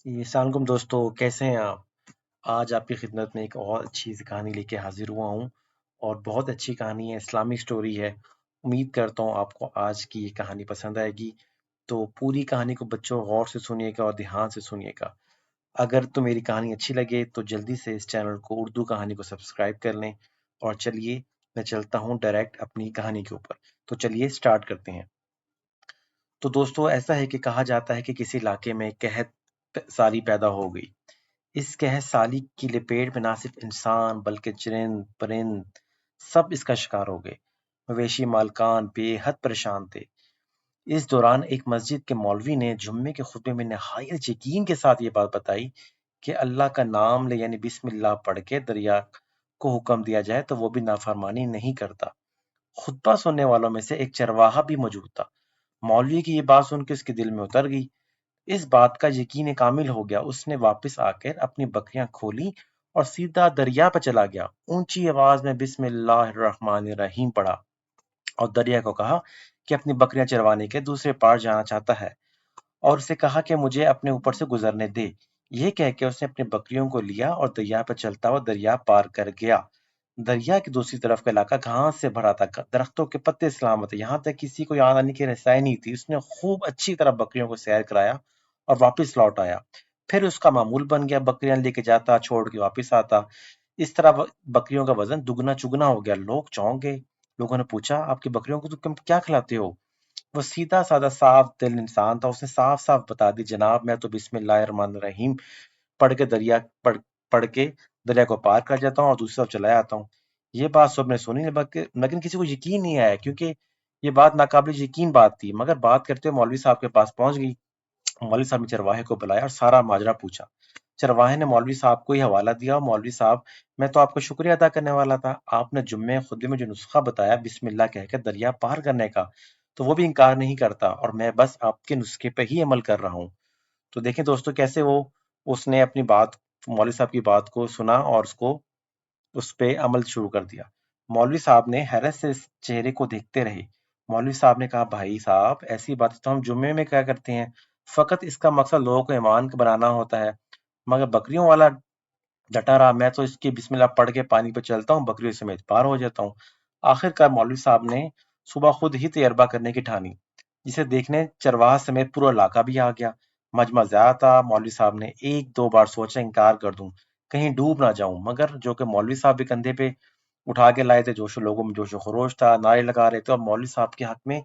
السلام علیکم دوستو، کیسے ہیں آپ؟ آج آپ کی خدمت میں ایک اور اچھی سی کہانی لے کے حاضر ہوا ہوں، اور بہت اچھی کہانی ہے، اسلامی سٹوری ہے۔ امید کرتا ہوں آپ کو آج کی یہ کہانی پسند آئے گی۔ تو پوری کہانی کو بچوں غور سے سنیے گا اور دھیان سے سنیے گا۔ اگر تو میری کہانی اچھی لگے تو جلدی سے اس چینل کو اردو کہانی کو سبسکرائب کر لیں، اور چلیے میں چلتا ہوں ڈائریکٹ اپنی کہانی کے اوپر۔ تو چلیے سٹارٹ کرتے ہیں۔ تو دوستو، ایسا ہے کہ کہا جاتا ہے کہ کسی علاقے میں قحط سالی پیدا ہو گئی۔ اس قحط سالی کی لپیٹ میں نہ صرف انسان بلکہ چرند پرند سب اس کا شکار ہو گئے۔ مویشی مالکان بے حد پریشان تھے۔ اس دوران ایک مسجد کے مولوی نے جمعے کے خطبے میں نہایت یقین کے ساتھ یہ بات بتائی کہ اللہ کا نام لے یعنی بسم اللہ پڑھ کے دریا کو حکم دیا جائے تو وہ بھی نافرمانی نہیں کرتا۔ خطبہ سننے والوں میں سے ایک چرواہا بھی موجود تھا۔ مولوی کی یہ بات سن کے اس کے دل میں اتر گئی۔ اس بات کا یقین کامل ہو گیا۔ اس نے واپس آ کر اپنی بکریاں کھولی اور سیدھا دریا پہ چلا گیا۔ اونچی آواز میں بسم اللہ الرحمن الرحیم پڑھا اور دریا کو کہا کہ اپنی بکریاں چروانے کے دوسرے پار جانا چاہتا ہے، اور اسے کہا کہ مجھے اپنے اوپر سے گزرنے دے۔ یہ کہہ کے اس نے اپنی بکریوں کو لیا اور دریا پہ چلتا ہوا دریا پار کر گیا۔ دریا کی دوسری طرف کا علاقہ گھاس سے بھرا تھا، درختوں کے پتے سلامت تھے، یہاں تک کسی کو یہاں آنے کی رسائی نہیں تھی۔ اس نے خوب اچھی طرح بکریوں کو سیر کرایا اور واپس لوٹ آیا۔ پھر اس کا معمول بن گیا بکریاں لے کے جاتا، چھوڑ کے واپس آتا۔ اس طرح بکریوں کا وزن دگنا چگنا ہو گیا۔ لوگ چونک گئے۔ لوگوں نے پوچھا، آپ کی بکریوں کو تم کیا کھلاتے ہو؟ وہ سیدھا سادہ صاف دل انسان تھا۔ اس نے صاف صاف بتا دی، جناب میں تو بسم اللہ الرحمن الرحیم پڑھ کے پڑھ کے دریا کو پار کر جاتا ہوں اور دوسری طرف چلا آتا ہوں۔ یہ بات سب نے سنی، لیکن کسی کو یقین نہیں آیا، کیونکہ یہ بات ناقابل یقین بات تھی۔ مگر بات کرتے ہوئے مولوی صاحب کے پاس پہنچ گئی۔ مولوی صاحب نے چرواہے کو بلایا اور سارا ماجرا پوچھا۔ چرواہے نے مولوی صاحب کو یہ حوالہ دیا، اور مولوی صاحب میں تو آپ کو شکریہ ادا کرنے والا تھا۔ آپ نے جمعے خطبے میں جو نسخہ بتایا بسم اللہ کہہ کے دریا پار کرنے کا، تو وہ بھی انکار نہیں کرتا، اور میں بس آپ کے نسخے پہ ہی عمل کر رہا ہوں۔ تو دیکھیں دوستو، کیسے اس نے اپنی بات، مولوی صاحب کی بات کو سنا اور اس پہ عمل شروع کر دیا۔ مولوی صاحب نے حیرت سے اس چہرے کو دیکھتے رہے۔ مولوی صاحب نے کہا، بھائی صاحب ایسی باتیں تو ہم جمعے میں کیا کرتے ہیں، فقط اس کا مقصد لوگوں کو ایمان بنانا ہوتا ہے۔ مگر بکریوں والا ڈٹا رہا، میں تو اس کی بسم اللہ پڑھ کے پانی پہ چلتا ہوں، بکریوں سمیت پار ہو جاتا ہوں۔ آخر کار مولوی صاحب نے صبح خود ہی تجربہ کرنے کی ٹھانی، جسے دیکھنے چرواہا سمیت پورا علاقہ بھی آ گیا۔ مجمع زیادہ تھا۔ مولوی صاحب نے ایک دو بار سوچا انکار کر دوں، کہیں ڈوب نہ جاؤں، مگر جو کہ مولوی صاحب بھی کندھے پہ اٹھا کے لائے تھے، لوگوں میں جوش و خروش تھا، نعرے لگا رہے تھے، اور مولوی صاحب کے حق میں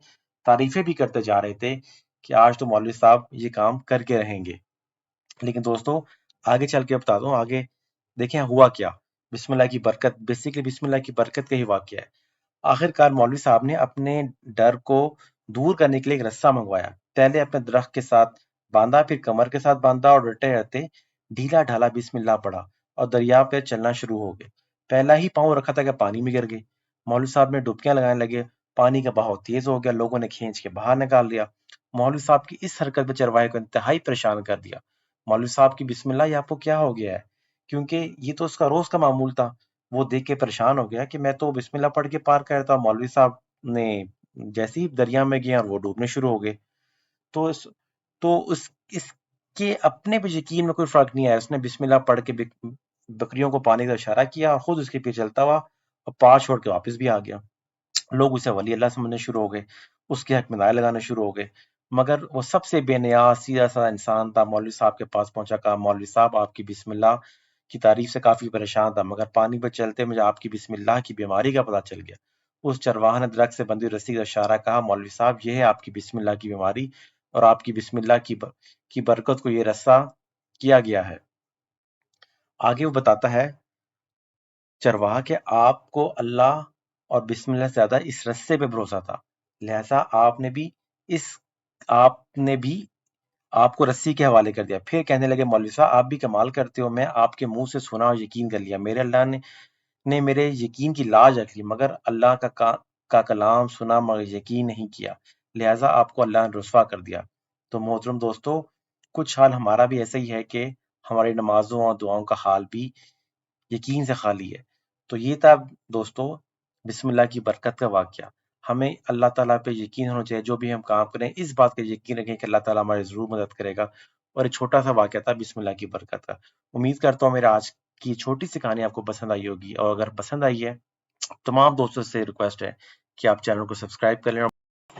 تعریفیں بھی کرتے جا رہے تھے کہ آج تو مولوی صاحب یہ کام کر کے رہیں گے۔ لیکن دوستو، آگے چل کے بتا دوں، آگے دیکھیں ہوا کیا۔ بسم اللہ کی برکت، بیسیکلی بسم اللہ کی برکت کا ہی واقعہ ہے۔ آخر کار مولوی صاحب نے اپنے ڈر کو دور کرنے کے لیے ایک رسہ منگوایا، پہلے اپنے درخت کے ساتھ باندھا، پھر کمر کے ساتھ باندھا، اور ڈرتے ڈرتے ڈھیلا ڈھالا بسم اللہ پڑھا اور دریا پہ چلنا شروع ہو گئے۔ پہلا ہی پاؤں رکھا تھا کہ پانی میں گر گئے۔ مولوی صاحب نے ڈبکیاں لگانے لگے، پانی کا بہاؤ تیز ہو گیا، لوگوں نے کھینچ کے باہر نکال دیا۔ مولوی صاحب کی اس حرکت پہ چرواہے کو انتہائی پریشان کر دیا۔ مولوی صاحب کی بسم اللہ، یہ آپ کو کیا ہو گیا ہے؟ کیونکہ یہ تو اس کا روز کا معمول تھا۔ وہ دیکھ کے پریشان ہو گیا کہ میں تو بسم اللہ پڑھ کے پار کرتا ہوں، مولوی صاحب نے جیسے ہی دریا میں گیا اور وہ ڈوبنے شروع ہو گئے۔ تو اس کے اپنے پہ یقین میں کوئی فرق نہیں آیا۔ اس نے بسم اللہ پڑھ کے بکریوں کو پانی کا اشارہ کیا اور خود اس کے پیچھے چلتا ہوا اور پار چھوڑ کے واپس بھی آ گیا۔ لوگ اسے ولی اللہ سمجھنے شروع ہو گئے، اس کے حق میں نعرے لگانے شروع ہو گئے۔ مگر وہ سب سے بے نیاز سیدھا سا انسان تھا۔ مولوی صاحب کے پاس پہنچا، کہا، مولوی صاحب آپ کی بسم اللہ کی تعریف سے کافی پریشان تھا، مگر پانی پہ چلتے مجھے آپ کی بسم اللہ کی بیماری کا پتہ چل گیا۔ اس چرواہا نے درخت سے بندھی رسی کا اشارہ، کہا، مولوی صاحب یہ ہے آپ کی بسم اللہ کی بیماری، اور آپ کی بسم اللہ کی برکت کو یہ رسہ کیا گیا ہے۔ آگے وہ بتاتا ہے چرواہا کہ آپ کو اللہ اور بسم اللہ سے زیادہ اس رسے پہ بھروسہ تھا، لہٰذا آپ نے بھی آپ کو رسی کے حوالے کر دیا۔ پھر کہنے لگے، مولوی صاحب آپ بھی کمال کرتے ہو، میں آپ کے منہ سے سنا اور یقین کر لیا، میرے اللہ نے میرے یقین کی لاج رکھ لی، مگر اللہ کا کلام سنا مگر یقین نہیں کیا، لہٰذا آپ کو اللہ نے رسوا کر دیا۔ تو محترم دوستو، کچھ حال ہمارا بھی ایسا ہی ہے کہ ہماری نمازوں اور دعاؤں کا حال بھی یقین سے خالی ہے۔ تو یہ تھا دوستو بسم اللہ کی برکت کا واقعہ۔ ہمیں اللہ تعالیٰ پہ یقین ہونا چاہیے، جو بھی ہم کام کریں اس بات کا یقین رکھیں کہ اللہ تعالیٰ ہماری ضرور مدد کرے گا۔ اور ایک چھوٹا سا واقعہ تھا بسم اللہ کی برکت کا۔ امید کرتا ہوں میرا آج کی چھوٹی سی کہانی آپ کو پسند آئی ہوگی، اور اگر پسند آئی ہے تمام دوستوں سے ریکویسٹ ہے کہ آپ چینل کو سبسکرائب کر لیں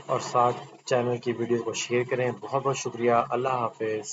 اور ساتھ چینل کی ویڈیو کو شیئر کریں۔ بہت بہت شکریہ، اللہ حافظ۔